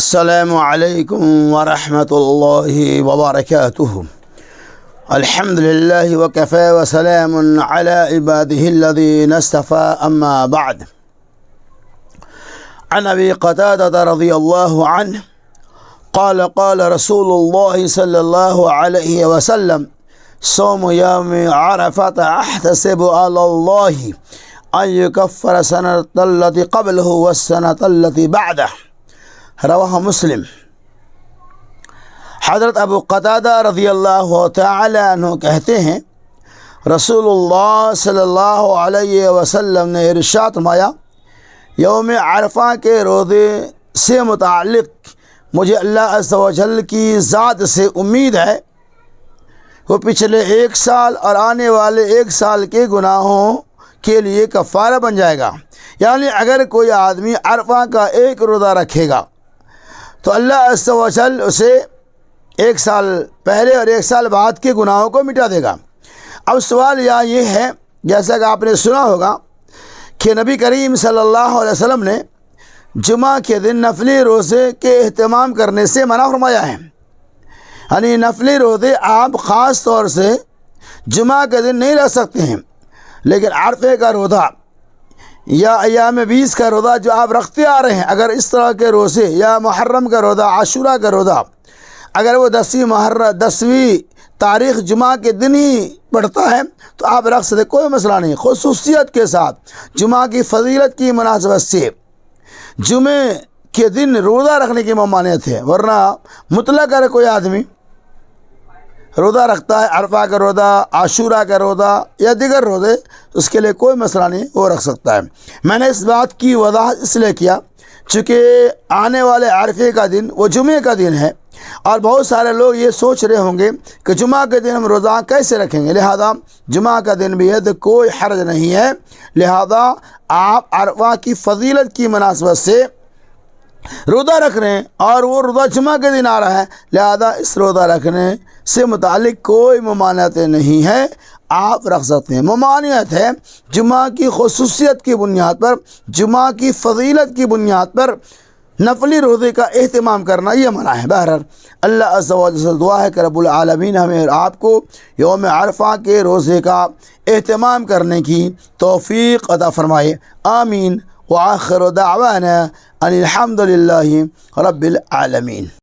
السلام علیکم ورحمۃ اللہ وبرکاتہ۔ الحمد للہ وکفی وسلام علی عبادہ الذین اصطفی، اما بعد۔ عن ابی قتادہ رضی اللہ عنہ قال قال رسول اللہ صلی اللہ علیہ وسلم صوم یوم عرفۃ احتسب علی اللہ ان یکفر السنۃ التی قبلہ والسنۃ التی بعدہ، رواہ مسلم۔ حضرت ابو قتادہ رضی اللہ تعالی عنہ کہتے ہیں، رسول اللہ صلی اللہ علیہ وسلم نے ارشاد فرمایا، یوم عرفہ کے روزے سے متعلق مجھے اللہ عز و جل کی ذات سے امید ہے، وہ پچھلے 1 سال اور آنے والے 1 سال کے گناہوں کے لیے کفارہ بن جائے گا۔ یعنی اگر کوئی آدمی عرفہ کا 1 روزہ رکھے گا تو اللہ عز و جل اسے 1 سال پہلے اور 1 سال بعد کے گناہوں کو مٹا دے گا۔ اب سوال یہ ہے، جیسا کہ آپ نے سنا ہوگا کہ نبی کریم صلی اللہ علیہ وسلم نے جمعہ کے دن نفلی روزے کے اہتمام کرنے سے منع فرمایا ہے۔ یعنی نفلی روزے آپ خاص طور سے جمعہ کے دن نہیں رکھ سکتے ہیں، لیکن عرفے کا روزہ یا ایام 20 کا روزہ جو آپ رکھتے آ رہے ہیں، اگر اس طرح کے روزے یا محرم کا روزہ، عاشورہ کا روزہ، اگر وہ 10ویں تاریخ جمعہ کے دن ہی پڑتا ہے تو آپ رکھ سکتے، کوئی مسئلہ نہیں۔ خصوصیت کے ساتھ جمعہ کی فضیلت کی مناسبت سے جمعے کے دن روزہ رکھنے کی ممانعت ہے، ورنہ مطلق اگر کوئی آدمی روزہ رکھتا ہے، عرفہ کا روزہ، عاشورہ کا روزہ یا دیگر روزے، اس کے لیے کوئی مسئلہ نہیں، وہ رکھ سکتا ہے۔ میں نے اس بات کی وضاحت اس لیے کیا چونکہ آنے والے عرفے کا دن وہ جمعے کا دن ہے، اور بہت سارے لوگ یہ سوچ رہے ہوں گے کہ جمعہ کے دن ہم روزہ کیسے رکھیں گے، لہذا جمعہ کا دن بھی ہے تو کوئی حرج نہیں ہے۔ لہذا آپ عرفہ کی فضیلت کی مناسبت سے روزہ رکھ رہے ہیں اور وہ روزہ جمعہ کے دن آ رہا ہے، لہذا اس روزہ رکھنے سے متعلق کوئی ممانعت نہیں ہے، آپ رکھ سکتے ہیں۔ ممانعت ہے جمعہ کی خصوصیت کی بنیاد پر، جمعہ کی فضیلت کی بنیاد پر نفلی روزے کا اہتمام کرنا، یہ منع ہے۔ بہرحال اللہ عز و جل سے دعا ہے کہ رب العالمین ہمیں اور آپ کو یوم عرفہ کے روزے کا اہتمام کرنے کی توفیق عطا فرمائے، آمین۔ وآخر دعوانا ان الحمد للہ رب العالمین۔